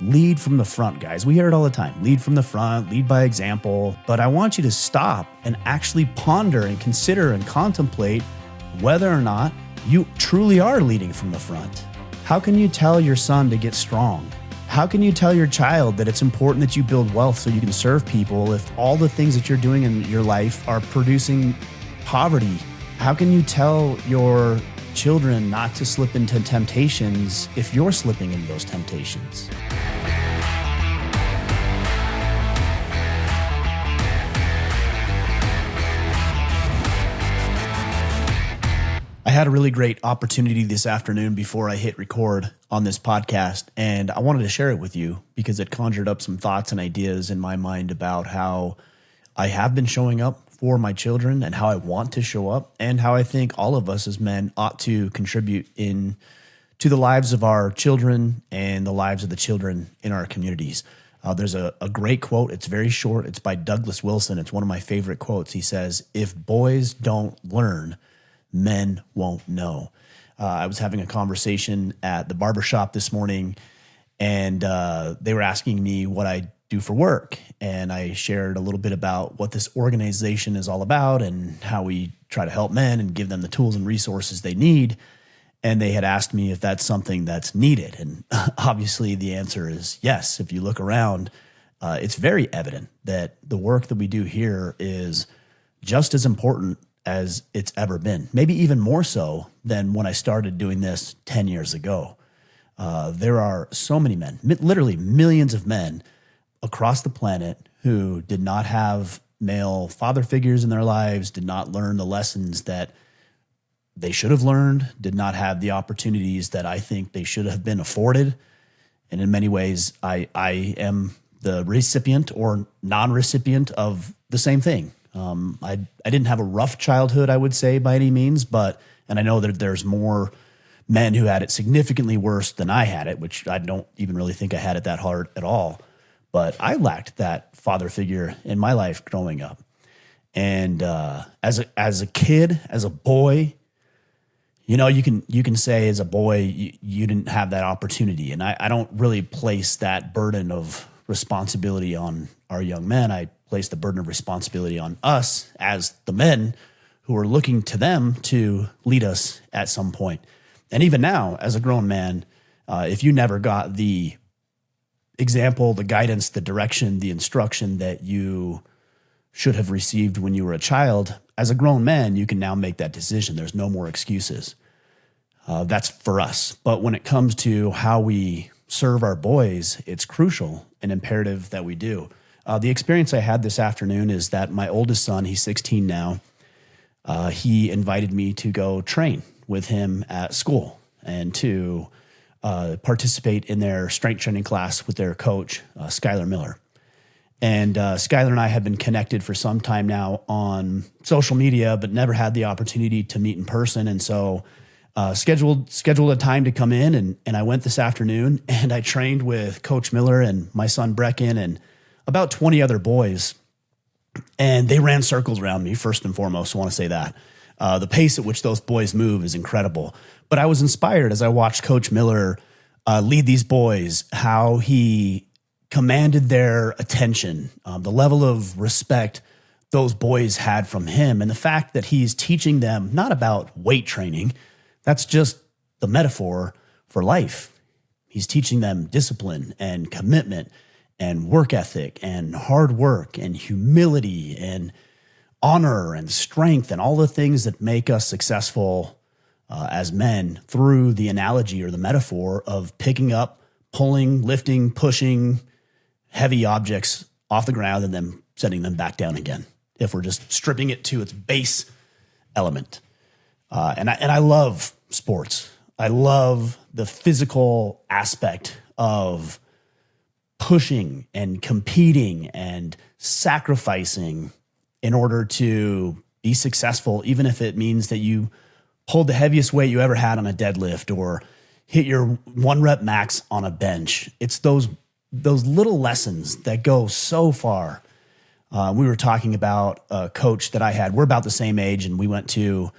Lead from the front, guys. We hear it all the time. Lead from the front, lead by example. But I want you to stop and actually ponder and consider and contemplate whether or not you truly are leading from the front. How can you tell your son to get strong? How can you tell your child that it's important that you build wealth so you can serve people if all the things that you're doing in your life are producing poverty? How can you tell your children not to slip into temptations if you're slipping into those temptations? I had a really great opportunity this afternoon before I hit record on this podcast, and I wanted to share it with you because it conjured up some thoughts and ideas in my mind about how I have been showing up for my children and how I want to show up, and how I think all of us as men ought to contribute in to the lives of our children and the lives of the children in our communities. There's a great quote. It's very short. It's by Douglas Wilson. It's one of my favorite quotes. He says, "If boys don't learn, men won't know." I was having a conversation at the barbershop this morning, and they were asking me what I do for work. And I shared a little bit about what this organization is all about and how we try to help men and give them the tools and resources they need. And they had asked me if that's something that's needed. And obviously the answer is yes. If you look around, it's very evident that the work that we do here is just as important as it's ever been, maybe even more so than when I started doing this 10 years ago. There are so many men, literally millions of men across the planet who did not have male father figures in their lives, did not learn the lessons that they should have learned, did not have the opportunities that I think they should have been afforded. And in many ways, I am the recipient or non-recipient of the same thing. I didn't have a rough childhood, I would say, by any means, and I know that there's more men who had it significantly worse than I had it, which I don't even really think I had it that hard at all. But I lacked that father figure in my life growing up. And as a kid, as a boy, you know, you can say as a boy, you didn't have that opportunity. And I don't really place that burden of responsibility on our young men. I place the burden of responsibility on us as the men who are looking to them to lead us at some point. And even now, as a grown man, if you never got the example, the guidance, the direction, the instruction that you should have received when you were a child, as a grown man, you can now make that decision. There's no more excuses. That's for us. But when it comes to how we serve our boys, it's crucial and imperative that we do. The experience I had this afternoon is that my oldest son, he's 16 now, he invited me to go train with him at school and to participate in their strength training class with their coach, Skylar Miller. And Skylar and I have been connected for some time now on social media, but never had the opportunity to meet in person. And so scheduled a time to come in, and I went this afternoon, and I trained with Coach Miller and my son Brecken and about 20 other boys. And they ran circles around me, first and foremost. I want to say that. The pace at which those boys move is incredible. But I was inspired as I watched Coach Miller lead these boys, how he commanded their attention, the level of respect those boys had from him, and the fact that he's teaching them not about weight training. That's just the metaphor for life. He's teaching them discipline and commitment and work ethic and hard work and humility and honor and strength and all the things that make us successful as men through the analogy or the metaphor of picking up, pulling, lifting, pushing heavy objects off the ground and then setting them back down again, if we're just stripping it to its base element. And I love sports. I love the physical aspect of pushing and competing and sacrificing in order to be successful, even if it means that you pulled the heaviest weight you ever had on a deadlift or hit your 1 rep max on a bench. It's those little lessons that go so far. We were talking about a coach that I had. We're about the same age, and we went to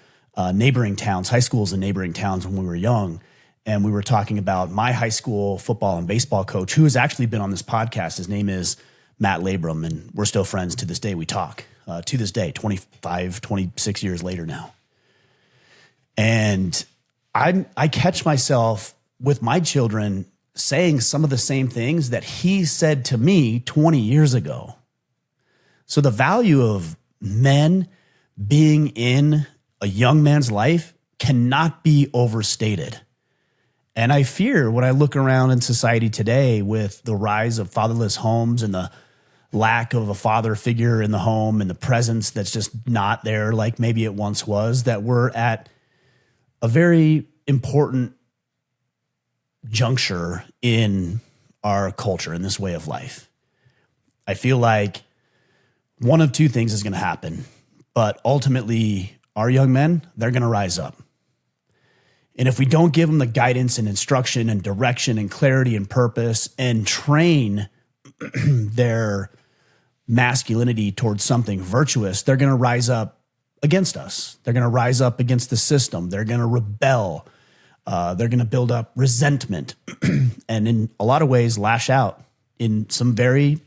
neighboring towns, high schools in neighboring towns when we were young. and we were talking about my high school football and baseball coach, who has actually been on this podcast. His name is Matt Labrum, and we're still friends to this day. We talk to this day, 25, 26 years later now. And I catch myself with my children saying some of the same things that he said to me 20 years ago. So the value of men being in a young man's life cannot be overstated. And I fear when I look around in society today with the rise of fatherless homes and the lack of a father figure in the home and the presence that's just not there like maybe it once was, that we're at a very important juncture in our culture, in this way of life. I feel like one of two things is going to happen, but ultimately our young men, they're going to rise up. And if we don't give them the guidance and instruction and direction and clarity and purpose and train their masculinity towards something virtuous, they're going to rise up against us. They're going to rise up against the system. They're going to rebel. They're going to build up resentment and in a lot of ways lash out in some very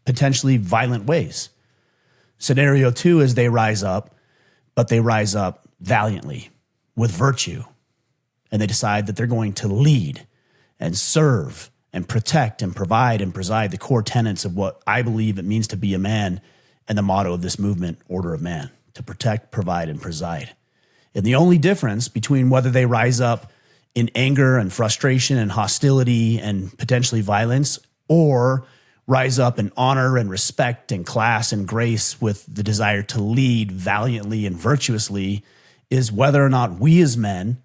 potentially violent ways. Scenario two is they rise up, but they rise up valiantly with virtue. And they decide that they're going to lead and serve and protect and provide and preside, the core tenets of what I believe it means to be a man and the motto of this movement, Order of Man, to protect, provide, and preside. And the only difference between whether they rise up in anger and frustration and hostility and potentially violence, or rise up in honor and respect and class and grace with the desire to lead valiantly and virtuously, is whether or not we as men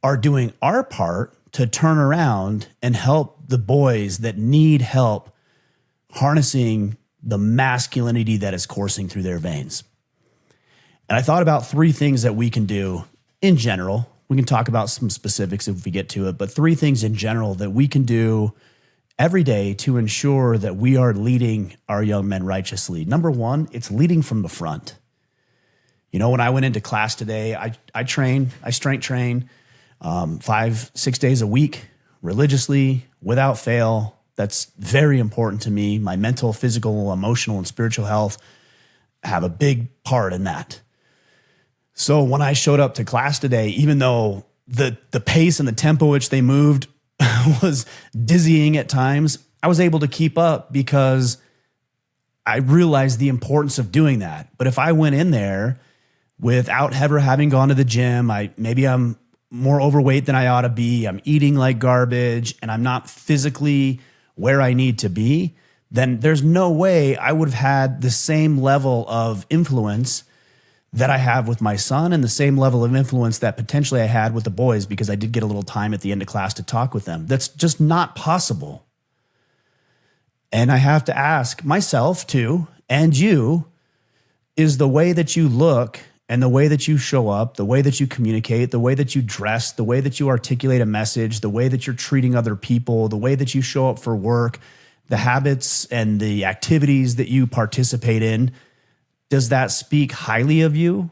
are doing our part to turn around and help the boys that need help harnessing the masculinity that is coursing through their veins. And I thought about three things that we can do in general. We can talk about some specifics if we get to it, but three things in general that we can do every day to ensure that we are leading our young men righteously. Number one, it's leading from the front. You know, when I went into class today, I strength train 5-6 days a week, religiously, without fail. That's very important to me. My mental, physical, emotional, and spiritual health have a big part in that. So when I showed up to class today, even though the pace and the tempo which they moved was dizzying at times, I was able to keep up because I realized the importance of doing that. But if I went in there without ever having gone to the gym, maybe I'm more overweight than I ought to be, I'm eating like garbage, and I'm not physically where I need to be, then there's no way I would have had the same level of influence that I have with my son and the same level of influence that potentially I had with the boys, because I did get a little time at the end of class to talk with them. That's just not possible. And I have to ask myself too, and you, is the way that you look and the way that you show up, the way that you communicate, the way that you dress, the way that you articulate a message, the way that you're treating other people, the way that you show up for work, the habits and the activities that you participate in, does that speak highly of you,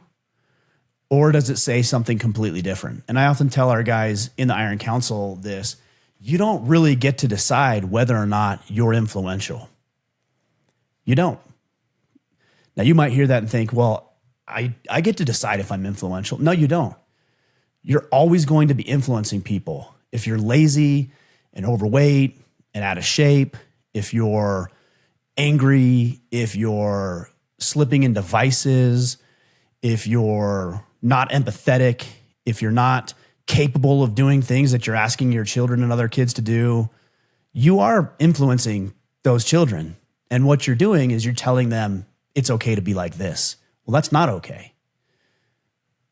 or does it say something completely different? And I often tell our guys in the Iron Council this: you don't really get to decide whether or not you're influential. You don't. Now, you might hear that and think, well, I get to decide if I'm influential. No, you don't. You're always going to be influencing people. If you're lazy and overweight and out of shape, if you're angry, if you're slipping into vices, if you're not empathetic, if you're not capable of doing things that you're asking your children and other kids to do, you are influencing those children. And what you're doing is you're telling them it's okay to be like this. Well, that's not okay.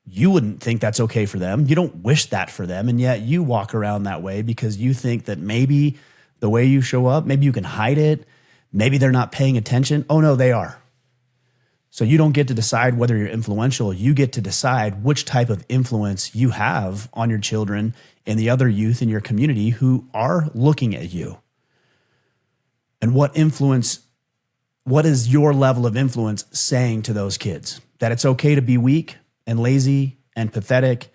You wouldn't think that's okay for them. You don't wish that for them. And yet you walk around that way because you think that maybe the way you show up, maybe you can hide it. Maybe they're not paying attention. Oh, no, they are. So you don't get to decide whether you're influential. You get to decide which type of influence you have on your children and the other youth in your community who are looking at you. And what is your level of influence saying to those kids? That it's okay to be weak and lazy and pathetic,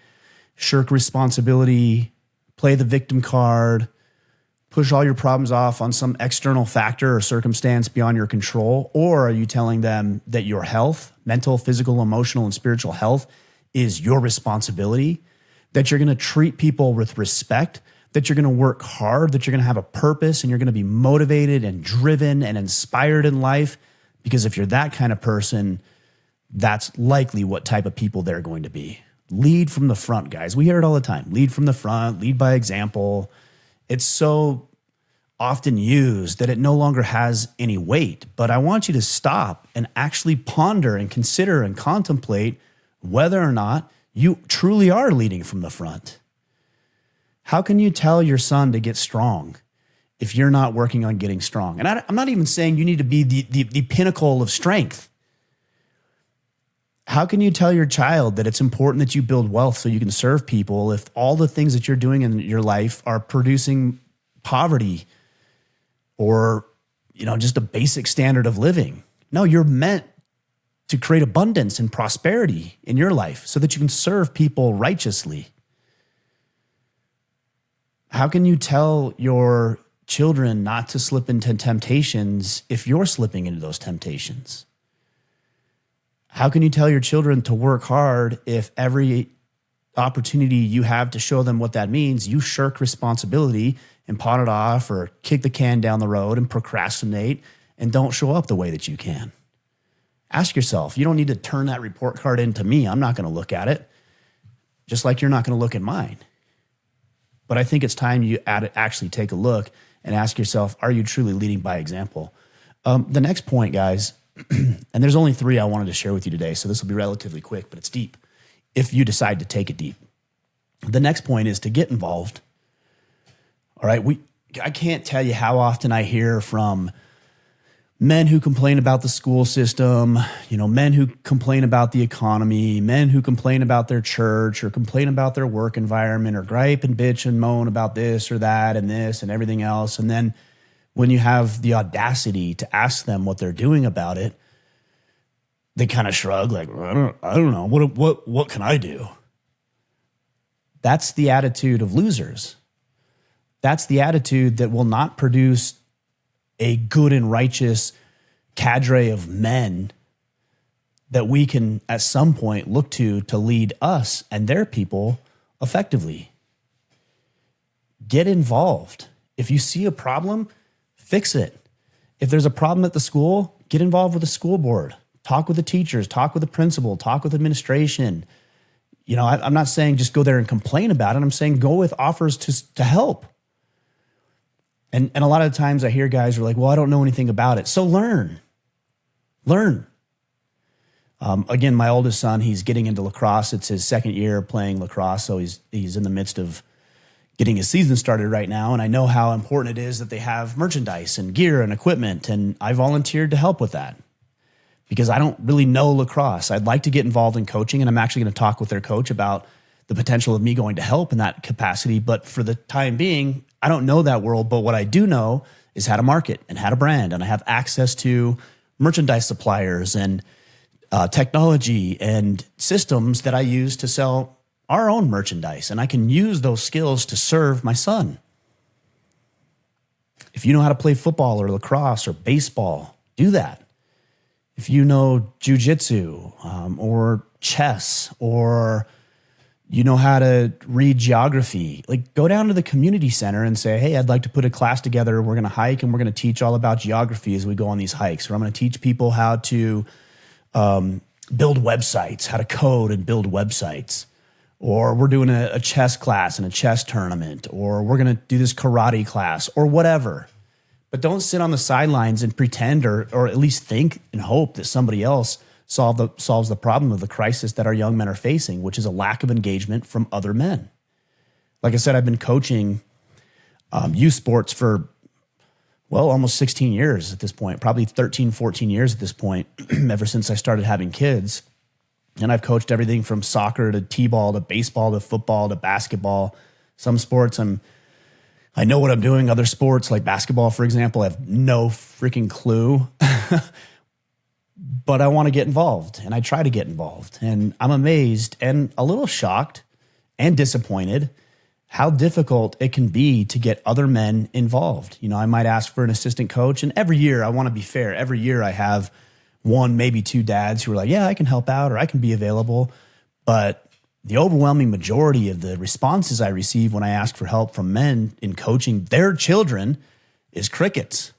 shirk responsibility, play the victim card, push all your problems off on some external factor or circumstance beyond your control? Or are you telling them that your health, mental, physical, emotional, and spiritual health is your responsibility, that you're going to treat people with respect, that you're going to work hard, that you're going to have a purpose, and you're going to be motivated and driven and inspired in life? Because if you're that kind of person, that's likely what type of people they're going to be. Lead from the front, guys. We hear it all the time. Lead from the front, lead by example. It's so often used that it no longer has any weight. But I want you to stop and actually ponder and consider and contemplate whether or not you truly are leading from the front. How can you tell your son to get strong if you're not working on getting strong? And I'm not even saying you need to be the pinnacle of strength. How can you tell your child that it's important that you build wealth so you can serve people if all the things that you're doing in your life are producing poverty or, just a basic standard of living? No, you're meant to create abundance and prosperity in your life so that you can serve people righteously. How can you tell your children not to slip into temptations if you're slipping into those temptations? How can you tell your children to work hard if every opportunity you have to show them what that means, you shirk responsibility and pawn it off or kick the can down the road and procrastinate and don't show up the way that you can? Ask yourself. You don't need to turn that report card into me. I'm not going to look at it, just like you're not going to look at mine. But I think it's time you actually take a look and ask yourself, are you truly leading by example? The next point, guys, and there's only 3 I wanted to share with you today, so this will be relatively quick, but it's deep if you decide to take it deep. The next point is to get involved. All right, I can't tell you how often I hear from men who complain about the school system, men who complain about the economy, men who complain about their church or complain about their work environment or gripe and bitch and moan about this or that and this and everything else. And then when you have the audacity to ask them what they're doing about it, they kind of shrug like, I don't know. What can I do? That's the attitude of losers. That's the attitude that will not produce a good and righteous cadre of men that we can at some point look to lead us and their people effectively. Get involved. If you see a problem, fix it. If there's a problem at the school, get involved with the school board. Talk with the teachers, talk with the principal, talk with administration. I'm not saying just go there and complain about it. I'm saying go with offers to help. And a lot of times I hear guys are like, well, I don't know anything about it. So learn. Again, my oldest son, he's getting into lacrosse. It's his 2nd year playing lacrosse. So he's in the midst of getting his season started right now. And I know how important it is that they have merchandise and gear and equipment. And I volunteered to help with that because I don't really know lacrosse. I'd like to get involved in coaching, and I'm actually going to talk with their coach about the potential of me going to help in that capacity. But for the time being, I don't know that world. But what I do know is how to market and how to brand. And I have access to merchandise suppliers and technology and systems that I use to sell our own merchandise. And I can use those skills to serve my son. If you know how to play football or lacrosse or baseball, do that. If you know jujitsu or chess, or you know how to read geography, like go down to the community center and say, hey, I'd like to put a class together. We're going to hike and we're going to teach all about geography as we go on these hikes. Or I'm going to teach people how to build websites, how to code and build websites. Or we're doing a chess class and a chess tournament. Or we're going to do this karate class or whatever. But don't sit on the sidelines and pretend or at least think and hope that somebody else solves the problem of the crisis that our young men are facing, which is a lack of engagement from other men. Like I said, I've been coaching youth sports for, almost 16 years at this point, probably 13, 14 years at this point, ever since I started having kids. And I've coached everything from soccer to t-ball to baseball to football to basketball. Some sports I know what I'm doing. Other sports like basketball, for example, I have no freaking clue. But I want to get involved, and I try to get involved. And I'm amazed and a little shocked and disappointed how difficult it can be to get other men involved. I might ask for an assistant coach, and every year, I want to be fair, every year I have one, maybe two dads who are like, yeah, I can help out or I can be available. But the overwhelming majority of the responses I receive when I ask for help from men in coaching their children is crickets.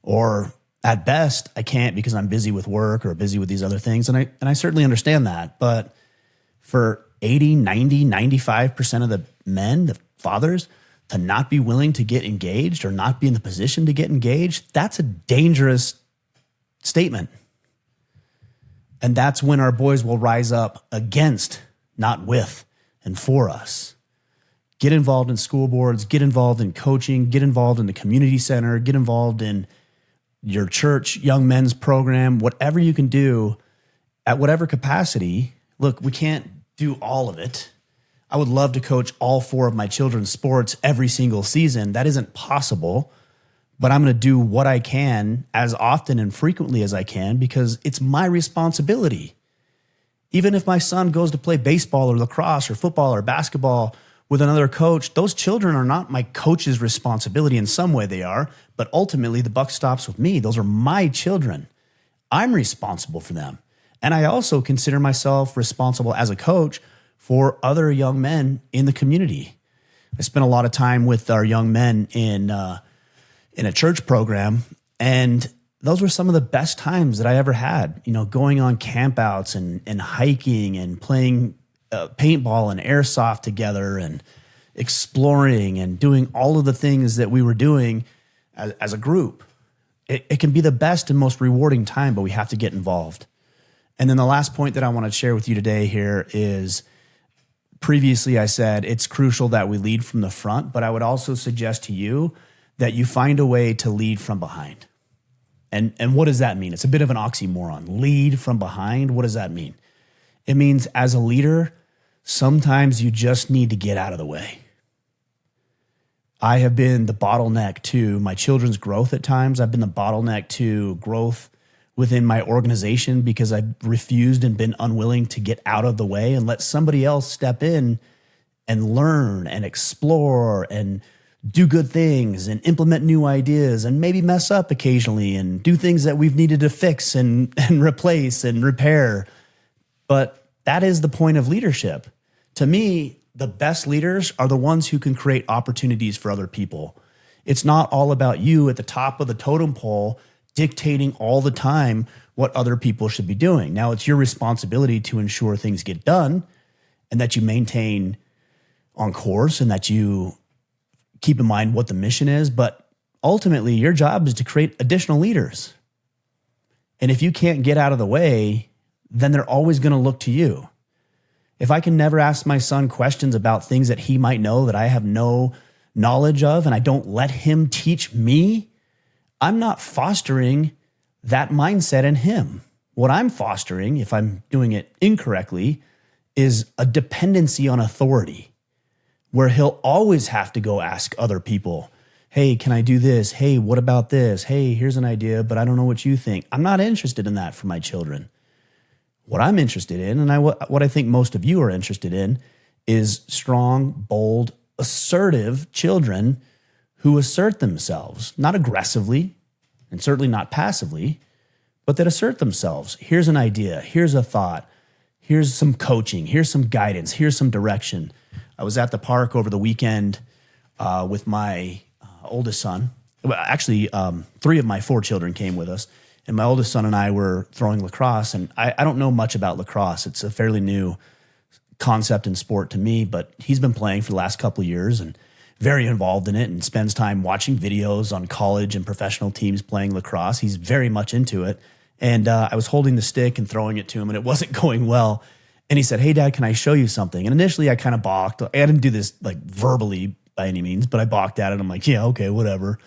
Or at best, I can't because I'm busy with work or busy with these other things. And I certainly understand that. But for 80, 90, 95% of the men, the fathers, to not be willing to get engaged or not be in the position to get engaged, that's a dangerous statement. And that's when our boys will rise up against, not with, and for us. Get involved in school boards, get involved in coaching, get involved in the community center, get involved in your church, young men's program, whatever you can do at whatever capacity. Look, we can't do all of it. I would love to coach all four of my children's sports every single season. That isn't possible, but I'm going to do what I can as often and frequently as I can because it's my responsibility. Even if my son goes to play baseball or lacrosse or football or basketball with another coach, those children are not my coach's responsibility. In some way they are, but ultimately the buck stops with me. Those are my children. I'm responsible for them. And I also consider myself responsible as a coach for other young men in the community. I spent a lot of time with our young men in a church program, and those were some of the best times that I ever had, going on campouts and hiking and playing paintball and airsoft together and exploring and doing all of the things that we were doing as a group. It can be the best and most rewarding time, but we have to get involved. And then the last point that I want to share with you today here is, previously I said it's crucial that we lead from the front, but I would also suggest to you that you find a way to lead from behind. And what does that mean? It's a bit of an oxymoron. Lead from behind, what does that mean? It means as a leader, sometimes you just need to get out of the way. I have been the bottleneck to my children's growth at times. I've been the bottleneck to growth within my organization because I've refused and been unwilling to get out of the way and let somebody else step in and learn and explore and do good things and implement new ideas and maybe mess up occasionally and do things that we've needed to fix and replace and repair. But that is the point of leadership. To me, the best leaders are the ones who can create opportunities for other people. It's not all about you at the top of the totem pole dictating all the time what other people should be doing. Now, it's your responsibility to ensure things get done and that you maintain on course and that you keep in mind what the mission is. But ultimately, your job is to create additional leaders. And if you can't get out of the way, then they're always going to look to you. If I can never ask my son questions about things that he might know that I have no knowledge of, and I don't let him teach me, I'm not fostering that mindset in him. What I'm fostering, if I'm doing it incorrectly, is a dependency on authority where he'll always have to go ask other people, hey, can I do this? Hey, what about this? Hey, here's an idea, but I don't know what you think. I'm not interested in that for my children. What I'm interested in, and what I think most of you are interested in, is strong, bold, assertive children who assert themselves, not aggressively and certainly not passively, but that assert themselves. Here's an idea. Here's a thought. Here's some coaching. Here's some guidance. Here's some direction. I was at the park over the weekend with my oldest son. Well, actually, 3 of my 4 children came with us, and my oldest son and I were throwing lacrosse. And I don't know much about lacrosse. It's a fairly new concept in sport to me, but he's been playing for the last couple of years and very involved in it and spends time watching videos on college and professional teams playing lacrosse. He's very much into it. And I was holding the stick and throwing it to him, and it wasn't going well. And he said, hey, Dad, can I show you something? And initially I kind of balked. I didn't do this like verbally by any means, but I balked at it. I'm like, yeah, okay, whatever.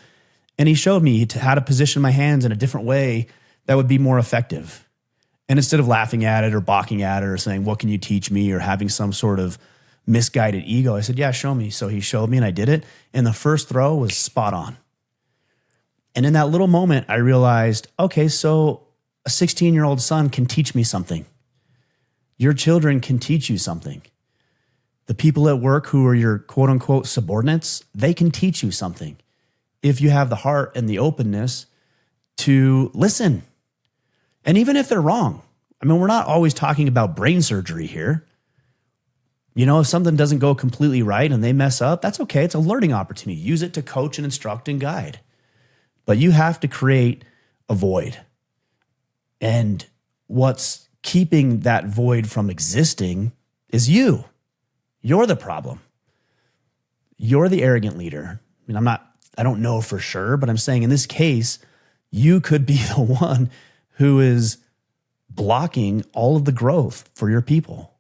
And he showed me how to position my hands in a different way that would be more effective. And instead of laughing at it or balking at it or saying, what can you teach me, or having some sort of misguided ego, I said, yeah, show me. So he showed me and I did it. And the first throw was spot on. And in that little moment, I realized, okay, so a 16-year-old son can teach me something. Your children can teach you something. The people at work who are your quote unquote subordinates, they can teach you something if you have the heart and the openness to listen. And even if they're wrong, I mean, we're not always talking about brain surgery here. You know, if something doesn't go completely right and they mess up, that's okay. It's a learning opportunity. Use it to coach and instruct and guide. But you have to create a void. And what's keeping that void from existing is you. You're the problem. You're the arrogant leader. I mean, I don't know for sure, but I'm saying in this case, you could be the one who is blocking all of the growth for your people.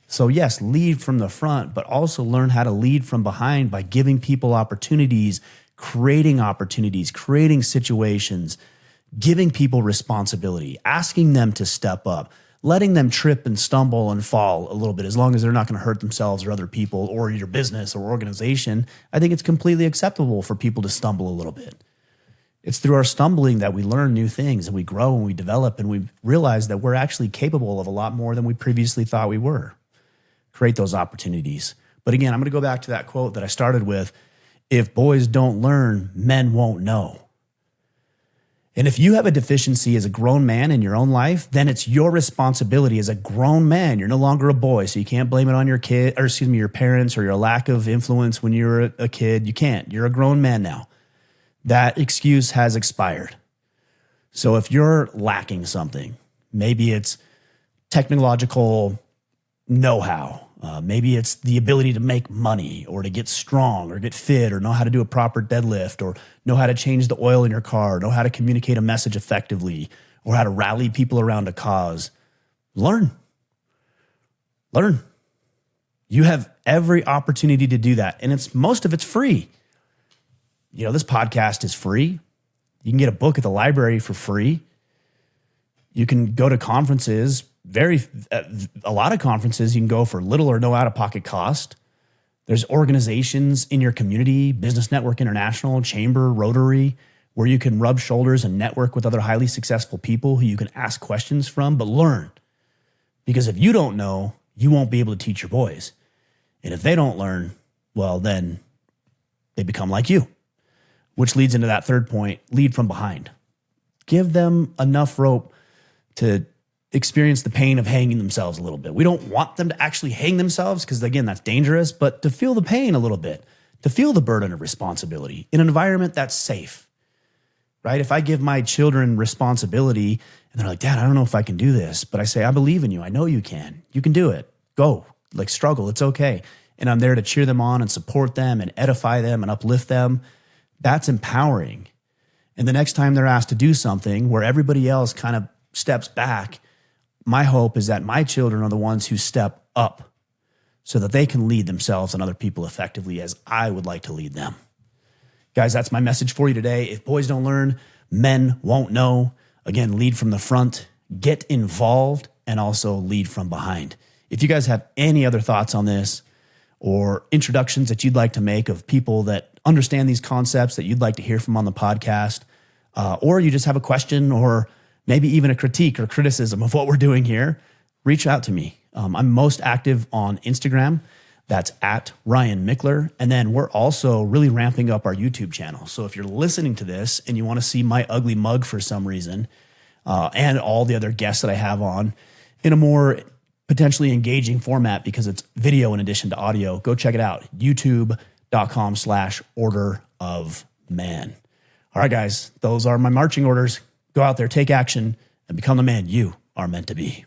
So yes, lead from the front, but also learn how to lead from behind by giving people opportunities, creating situations, giving people responsibility, asking them to step up, letting them trip and stumble and fall a little bit, as long as they're not going to hurt themselves or other people or your business or organization. I think it's completely acceptable for people to stumble a little bit. It's through our stumbling that we learn new things and we grow and we develop and we realize that we're actually capable of a lot more than we previously thought we were. Create those opportunities. But again, I'm going to go back to that quote that I started with. If boys don't learn, men won't know. And if you have a deficiency as a grown man in your own life, then it's your responsibility as a grown man. You're no longer a boy, so you can't blame it on your your parents or your lack of influence when you were a kid. You can't. You're a grown man now. That excuse has expired. So if you're lacking something, maybe it's technological know-how, maybe it's the ability to make money or to get strong or get fit or know how to do a proper deadlift or know how to change the oil in your car, know how to communicate a message effectively or how to rally people around a cause. Learn. You have every opportunity to do that. And most of it's free. You know, this podcast is free. You can get a book at the library for free. You can go to conferences, a lot of conferences you can go for little or no out-of-pocket cost. There's organizations in your community, Business Network International, Chamber, Rotary, where you can rub shoulders and network with other highly successful people who you can ask questions from, but learn. Because if you don't know, you won't be able to teach your boys. And if they don't learn, well, then they become like you, which leads into that third point, lead from behind. Give them enough rope to experience the pain of hanging themselves a little bit. We don't want them to actually hang themselves because, again, that's dangerous, but to feel the pain a little bit, to feel the burden of responsibility in an environment that's safe, right? If I give my children responsibility and they're like, Dad, I don't know if I can do this, but I say, I believe in you. I know you can. You can do it. Go, struggle. It's okay. And I'm there to cheer them on and support them and edify them and uplift them. That's empowering. And the next time they're asked to do something where everybody else kind of steps back, my hope is that my children are the ones who step up so that they can lead themselves and other people effectively as I would like to lead them. Guys, that's my message for you today. If boys don't learn, men won't know. Again, lead from the front, get involved, and also lead from behind. If you guys have any other thoughts on this or introductions that you'd like to make of people that understand these concepts that you'd like to hear from on the podcast, or you just have a question or maybe even a critique or criticism of what we're doing here, reach out to me. I'm most active on Instagram. That's at Ryan Michler. And then we're also really ramping up our YouTube channel. So if you're listening to this and you want to see my ugly mug for some reason, and all the other guests that I have on in a more potentially engaging format because it's video in addition to audio, go check it out. YouTube.com/Order of Man. All right, guys, those are my marching orders. Go out there, take action, and become the man you are meant to be.